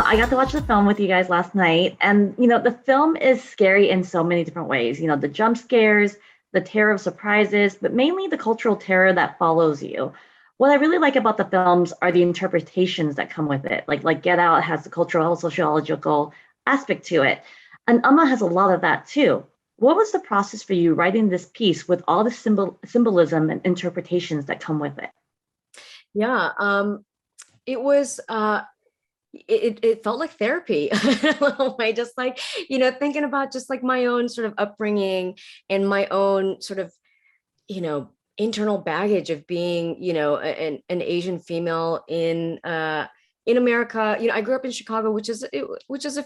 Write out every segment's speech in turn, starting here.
I got to watch the film with you guys last night, and the film is scary in so many different ways. The jump scares, the terror of surprises, but mainly the cultural terror that follows you. What I really like about the films are the interpretations that come with it. Like Get Out has the cultural, sociological aspect to it, and UMMA has a lot of that too. What was the process for you writing this piece with all the symbolism and interpretations that come with it? Yeah, it was it felt like therapy in a little way, just like, thinking about just like my own sort of upbringing and my own sort of, internal baggage of being, an Asian female in America. I grew up in Chicago, which is a,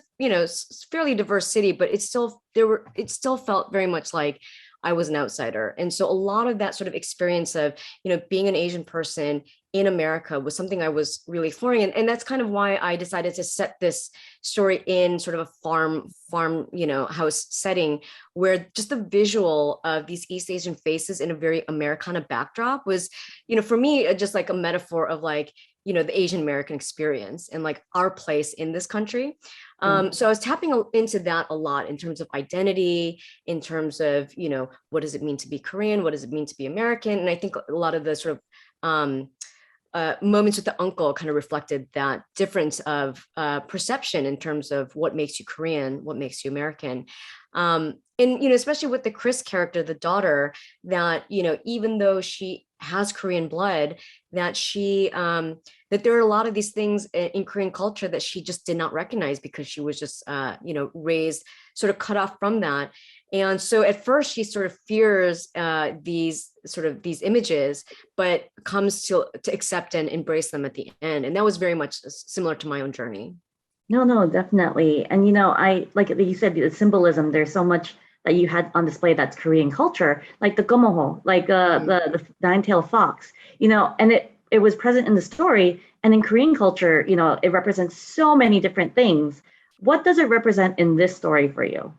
fairly diverse city, but it still felt very much like I was an outsider. And so a lot of that sort of experience of, being an Asian person in America was something I was really exploring. And that's kind of why I decided to set this story in sort of a farm, house setting, where just the visual of these East Asian faces in a very Americana backdrop was, for me, just like a metaphor of like, the Asian American experience and like our place in this country. So I was tapping into that a lot in terms of identity, in terms of, what does it mean to be Korean? What does it mean to be American? And I think a lot of the sort of moments with the uncle kind of reflected that difference of perception in terms of what makes you Korean, what makes you American. And, especially with the Chris character, the daughter, that, even though she has Korean blood, that that there are a lot of these things in Korean culture that she just did not recognize because she was just, raised sort of cut off from that. And so at first she sort of fears these images, but comes to accept and embrace them at the end. And that was very much similar to my own journey. No, no, definitely. And I like you said, the symbolism. There's so much that you had on display that's Korean culture, like the gomoho, like the nine-tailed fox. And it was present in the story, and in Korean culture, it represents so many different things. What does it represent in this story for you?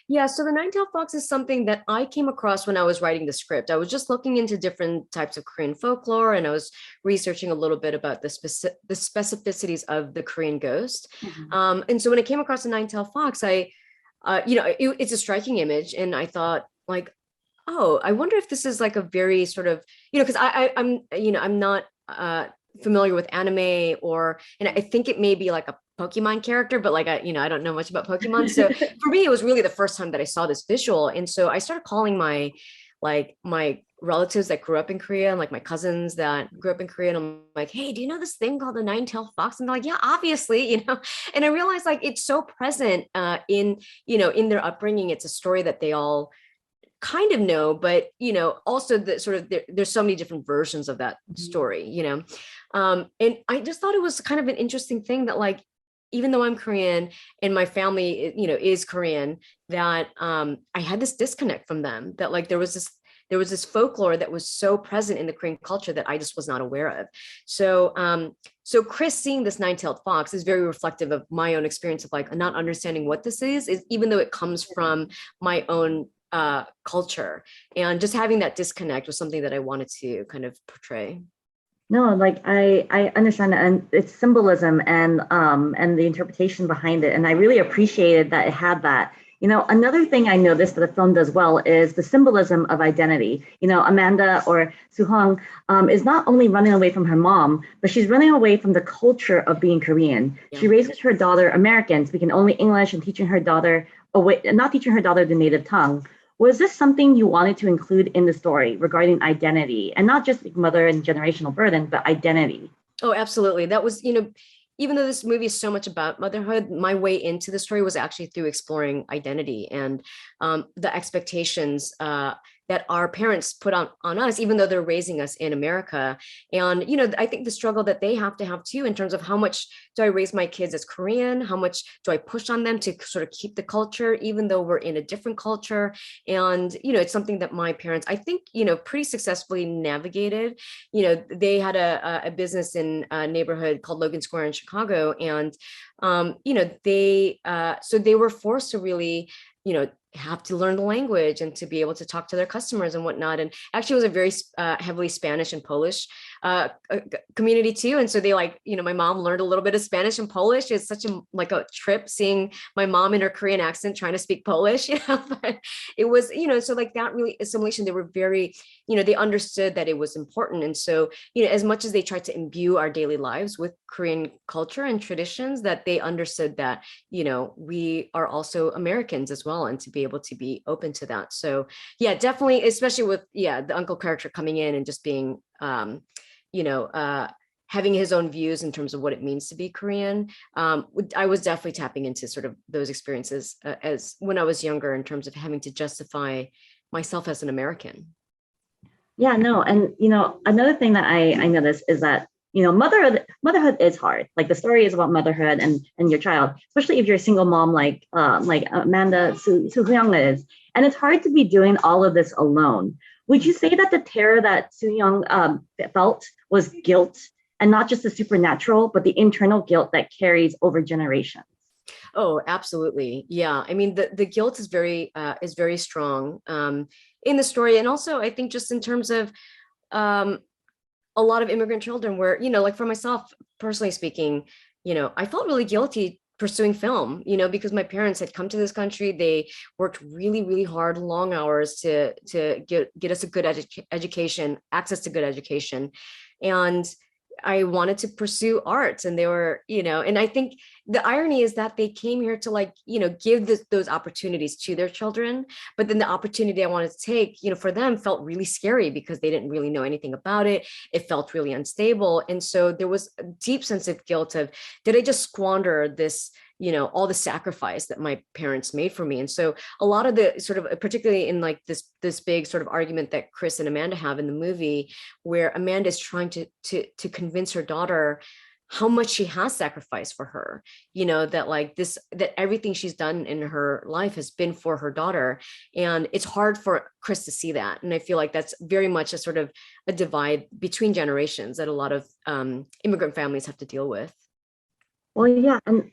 Yeah, so the nine-tailed fox is something that I came across when I was writing the script. I was just looking into different types of Korean folklore, and I was researching a little bit about the specificities of the Korean ghost. Mhm. And so when I came across the nine-tailed fox, it's a striking image, and I thought like, oh, I wonder if this is like a very sort of, because I'm not familiar with anime, and I think it may be like a Pokemon character, but like I don't know much about Pokemon. So for me, it was really the first time that I saw this visual. And so I started calling my relatives that grew up in Korea and like my cousins that grew up in Korea. And I'm like, hey, do you know this thing called the nine-tailed fox? And they're like, yeah, obviously, And I realized like it's so present in their upbringing. It's a story that they all kind of know, but also the sort of there's so many different versions of that story. And I just thought it was kind of an interesting thing that like, even though I'm Korean and my family, is Korean, that I had this disconnect from them, that like there was this folklore that was so present in the Korean culture that I just was not aware of. So Chris seeing this nine-tailed fox is very reflective of my own experience of like not understanding what this is even though it comes from my own culture, and just having that disconnect was something that I wanted to kind of portray. No, like I understand that, and it's symbolism and the interpretation behind it, and I really appreciated that it had that. Another thing I noticed that the film does well is the symbolism of identity. Amanda, or Suhong, is not only running away from her mom, but she's running away from the culture of being Korean. Yeah. She raises her daughter American, speaking only English, and teaching her daughter not teaching her daughter the native tongue. Was this something you wanted to include in the story regarding identity, and not just like mother and generational burden, but identity? Oh, absolutely. That was, even though this movie is so much about motherhood, my way into the story was actually through exploring identity and the expectations that our parents put on us, even though they're raising us in America. And, I think the struggle that they have to have too, in terms of how much do I raise my kids as Korean? How much do I push on them to sort of keep the culture, even though we're in a different culture? And, it's something that my parents, I think, pretty successfully navigated. They had a business in a neighborhood called Logan Square in Chicago. And, so they were forced to really, have to learn the language and to be able to talk to their customers and whatnot. And actually, it was a very heavily Spanish and Polish community too. And so they like, my mom learned a little bit of Spanish and Polish. It's such a trip seeing my mom in her Korean accent trying to speak Polish. But it was, so like that really assimilation. They were very, they understood that it was important. And so, as much as they tried to imbue our daily lives with Korean culture and traditions, that they understood that, we are also Americans as well, and to be able to be open to that. So yeah, definitely, especially with the uncle character coming in and just being you know having his own views in terms of what it means to be Korean. I was definitely tapping into sort of those experiences as when I was younger, in terms of having to justify myself as an American. Yeah, no, and another thing that I noticed is that motherhood is hard. Like the story is about motherhood and your child, especially if you're a single mom like Amanda Soo Hyung is, and it's hard to be doing all of this alone. Would you say that the terror that Soo Hyung felt was guilt, and not just the supernatural, but the internal guilt that carries over generations? Oh, absolutely. Yeah. I mean, the guilt is very strong in the story. And also I think just in terms of um, a lot of immigrant children where, like for myself, personally speaking, I felt really guilty pursuing film, because my parents had come to this country. They worked really, really hard, long hours to get us a good education, access to good education. And I wanted to pursue arts, and they were, and I think the irony is that they came here to like, give those opportunities to their children. But then the opportunity I wanted to take, for them felt really scary because they didn't really know anything about it. It felt really unstable. And so there was a deep sense of guilt of, did I just squander this, all the sacrifice that my parents made for me? And so a lot of the sort of, particularly in like this big sort of argument that Chris and Amanda have in the movie, where Amanda is trying to convince her daughter how much she has sacrificed for her, that like that everything she's done in her life has been for her daughter. And it's hard for Chris to see that. And I feel like that's very much a sort of a divide between generations that a lot of immigrant families have to deal with. Well, yeah, and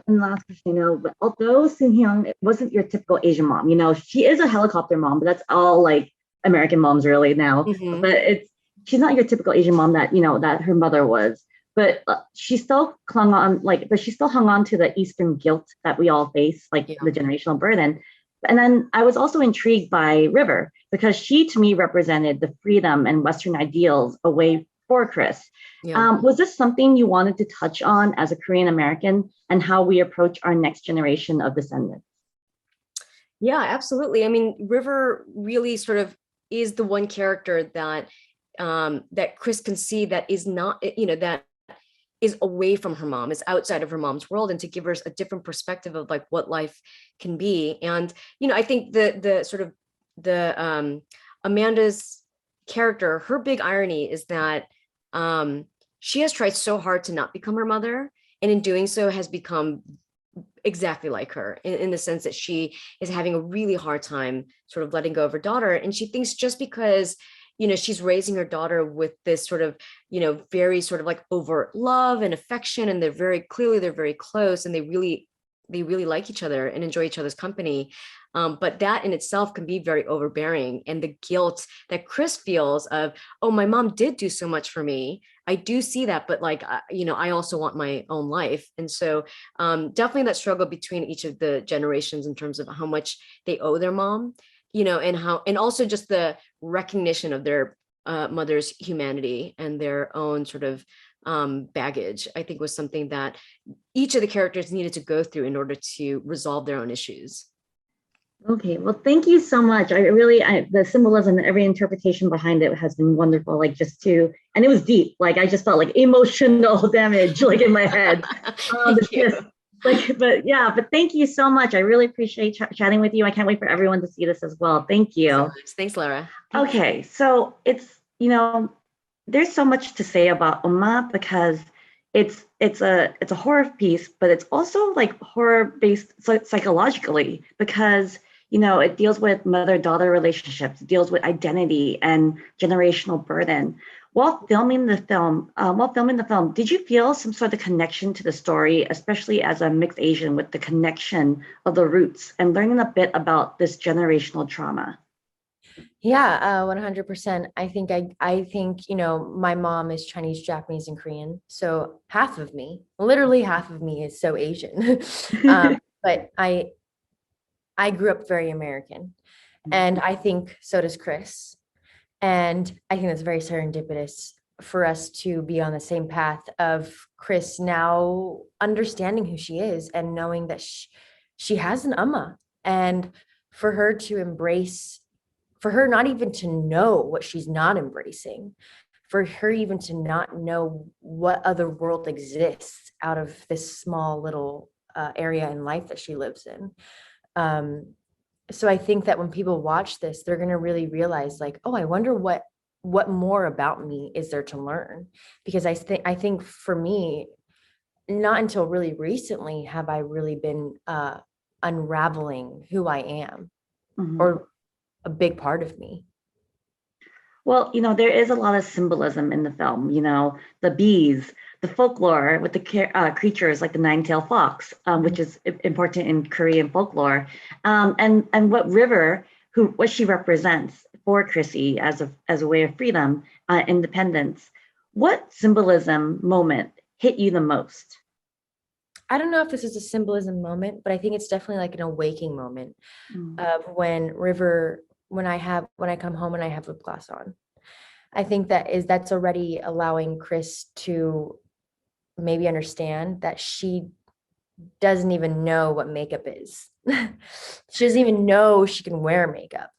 last question, but although Soo Hyung wasn't your typical Asian mom, she is a helicopter mom, but that's all like American moms really now. Mhm. But she's not your typical Asian mom that that her mother was. But she still clung on, but she still hung on to the Eastern guilt that we all face, like Yeah. the generational burden. And then I was also intrigued by River because she, to me, represented the freedom and Western ideals away for Chris. Yeah. Was this something you wanted to touch on as a Korean American and how we approach our next generation of descendants? Yeah, absolutely. I mean, River really sort of is the one character that Chris can see that is not, that is away from her mom, is outside of her mom's world, and to give her a different perspective of like what life can be. And I think the sort of the Amanda's character, her big irony is that she has tried so hard to not become her mother, and in doing so has become exactly like her in the sense that she is having a really hard time sort of letting go of her daughter. And she thinks just because she's raising her daughter with this sort of very sort of like overt love and affection, and they're very close, and they really like each other and enjoy each other's company. But that in itself can be very overbearing. And the guilt that Chris feels of, oh, my mom did do so much for me. I do see that, but like, I also want my own life. And so definitely that struggle between each of the generations in terms of how much they owe their mom, and also just the recognition of their mother's humanity and their own sort of baggage, I think was something that each of the characters needed to go through in order to resolve their own issues. Okay, well, thank you so much. The symbolism and every interpretation behind it has been wonderful. And it was deep. Like, I just felt like emotional damage, like in my head. Thank It's you. just but thank you so much. I really appreciate chatting with you. I can't wait for everyone to see this as well. Thank So you. much. Thanks, Laura. Okay, so there's so much to say about UMMA because it's a horror piece, but it's also like horror based psychologically because It deals with mother-daughter relationships, it deals with identity and generational burden. While filming the film, did you feel some sort of connection to the story, especially as a mixed Asian, with the connection of the roots and learning a bit about this generational trauma? Yeah, 100%. I think, my mom is Chinese, Japanese, and Korean. So half of me, literally half of me is so Asian. But I grew up very American. And I think so does Chris. And I think that's very serendipitous for us to be on the same path of Chris now understanding who she is and knowing that she has an UMMA, and for her to embrace, for her not even to know what she's not embracing, for her even to not know what other world exists out of this small little area in life that she lives in. Um, so I think that when people watch this, they're going to really realize like, oh, I wonder what more about me is there to learn? Because I think for me, not until really recently have I really been unraveling who I am, Mhm. or a big part of me. Well, there is a lot of symbolism in the film, the bees, the folklore with the creatures like the nine-tailed fox, which is important in Korean folklore, and what she represents for Chrissy as a way of freedom, independence. What symbolism moment hit you the most? I don't know if this is a symbolism moment, but I think it's definitely like an awakening moment Mm, of when I come home and I have lip gloss on. I think that's already allowing Chris to maybe understand that she doesn't even know what makeup is. She doesn't even know she can wear makeup.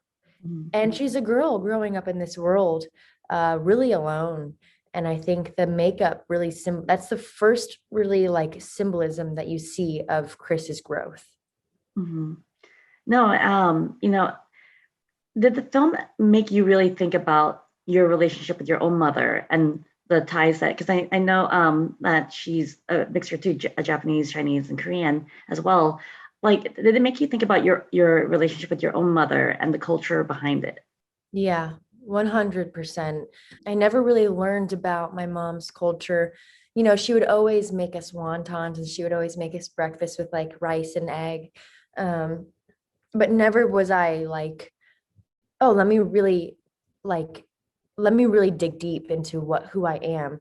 mm, And she's a girl growing up in this world, really alone. And I think the makeup really that's the first really like symbolism that you see of Chris's growth. mhm. No, did the film make you really think about your relationship with your own mother and the ties that, because I know that she's a mixture too, Japanese, Chinese, and Korean as well. Like, did it make you think about your relationship with your own mother and the culture behind it? Yeah, 100%. I never really learned about my mom's culture. She would always make us wontons and she would always make us breakfast with like rice and egg. Um, but never was I like, oh, like, let me really dig deep into who I am.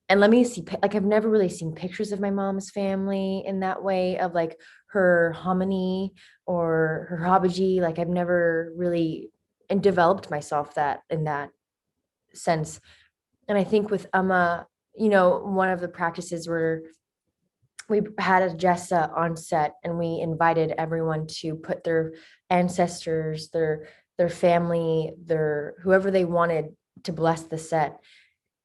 And let me see, like, I've never really seen pictures of my mom's family in that way of like her hominy or her hobaji. Like, I've never really and developed myself that in that sense. And I think with Amma, one of the practices where we had a Jessa on set and we invited everyone to put their ancestors, their family, their whoever they wanted to bless the set.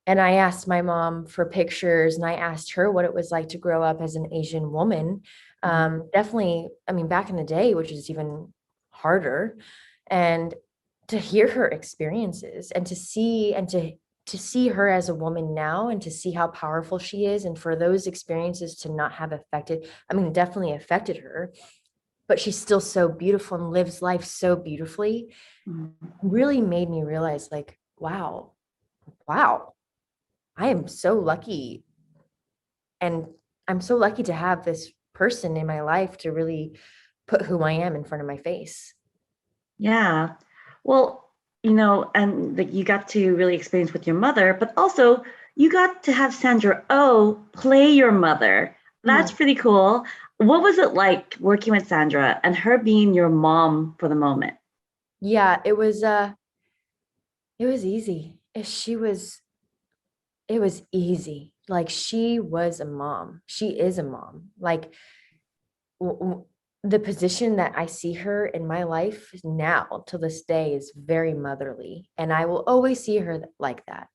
And I asked my mom for pictures and I asked her what it was like to grow up as an Asian woman. Definitely, I mean, back in the day, which is even harder. And to hear her experiences and to see her as a woman now and to see how powerful she is, and for those experiences to not have affected, I mean, definitely affected her, but she's still so beautiful and lives life so beautifully, Mhm. really made me realize like, wow, I am so lucky. And I'm so lucky to have this person in my life to really put who I am in front of my face. Yeah. Well, and like you got to really experience with your mother, but also you got to have Sandra Oh play your mother. That's Mhm. pretty cool. What was it like working with Sandra and her being your mom for the moment? Yeah, it was easy. It was easy. Like, she was a mom. She is a mom. Like, w- w- the position that I see her in my life now till this day is very motherly, and I will always see her like that.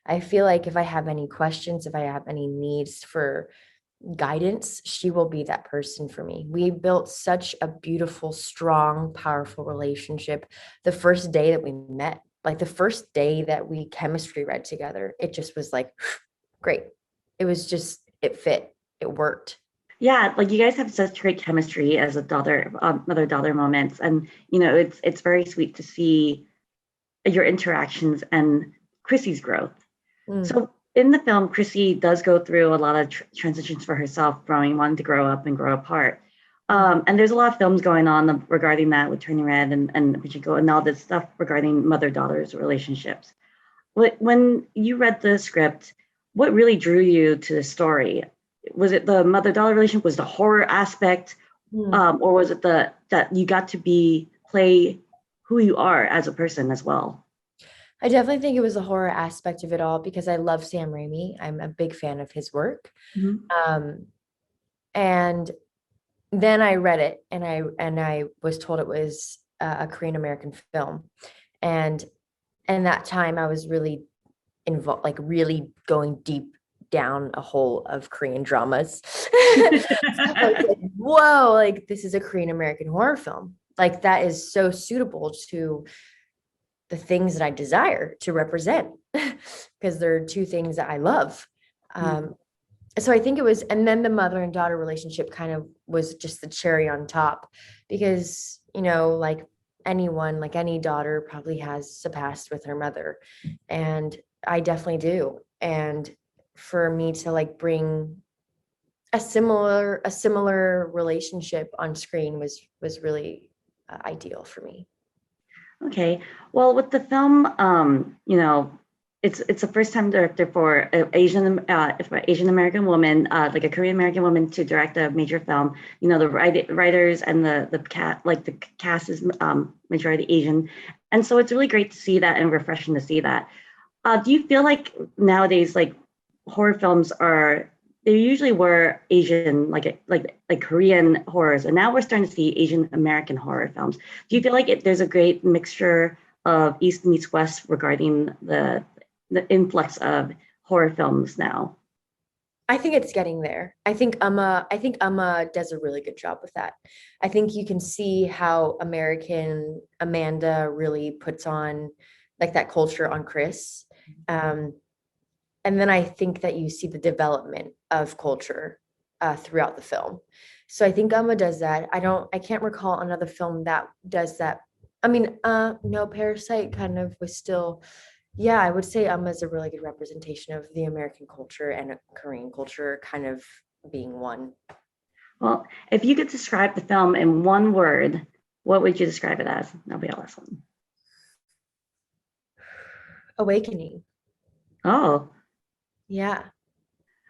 I feel like if I have any questions, if I have any needs for guidance, she will be that person for me. We built such a beautiful, strong, powerful relationship the first day that we met. Like, the first day that we chemistry read together, it just was like great. It was just, it fit, it worked. Yeah, like you guys have such great chemistry as a daughter, mother-daughter moments, and it's very sweet to see your interactions and Chrissy's growth. Mm. So in the film, Chrissy does go through a lot of transitions for herself, growing, wanting to grow up and grow apart. And there's a lot of films going on regarding that with Turning Red and Pachinko and all this stuff regarding mother-daughters relationships. When you read the script, what really drew you to the story? Was it the mother-daughter relationship? Was the horror aspect, or was it that you got to play who you are as a person as well? I definitely think it was the horror aspect of it all because I love Sam Raimi. I'm a big fan of his work. Mhm. And then I read it and I was told it was a Korean American film. And that time I was really involved, like really going deep down a hole of Korean dramas. I was like, whoa, like this is a Korean American horror film. Like that is so suitable to the things that I desire to represent because they're two things that I love. So I think it was, and then the mother and daughter relationship kind of was just the cherry on top because, like anyone, like any daughter probably has a past with her mother. And I definitely do. And for me to like bring a similar relationship on screen was really ideal for me. Okay. Well, with the film, it's a first time director for an Asian American woman, like a Korean American woman to direct a major film. The writers and the cast is majority Asian, and so it's really great to see that and refreshing to see that. Do you feel like nowadays, like horror films they usually were Asian, like Korean horrors, and now we're starting to see Asian American horror films. Do you feel like there's a great mixture of East meets West regarding the influx of horror films now? I think it's getting there. I think UMMA does a really good job with that. I think you can see how American Amanda really puts on like that culture on Chris. And then I think that you see the development of culture throughout the film. So I think UMMA does that. I can't recall another film that does that. I mean, no, Parasite kind of was still, yeah, I would say UMMA is a really good representation of the American culture and Korean culture kind of being one. Well, if you could describe the film in one word, what would you describe it as? That'll be our last one. Awakening. Oh, Yeah.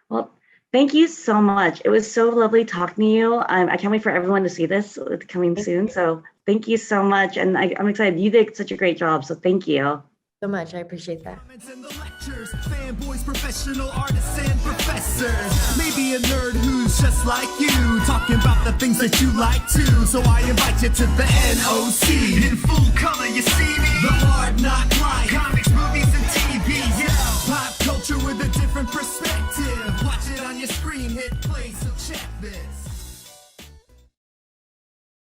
well, thank you so much. It was so lovely talking to you. I can't wait for everyone to see this. It's coming soon. So thank you so much. And I'm excited. You did such a great job. So thank you So much. I appreciate that. Fanboys, professional artists, and professors. Maybe a nerd who's just like you, talking about the things that you like too. So I invite you to the NOC. In full color, you see me. The hard knock life, comics, movies, and TV. Yeah, pop culture with a different perspective. Watch it on your screen, hit play, so check this.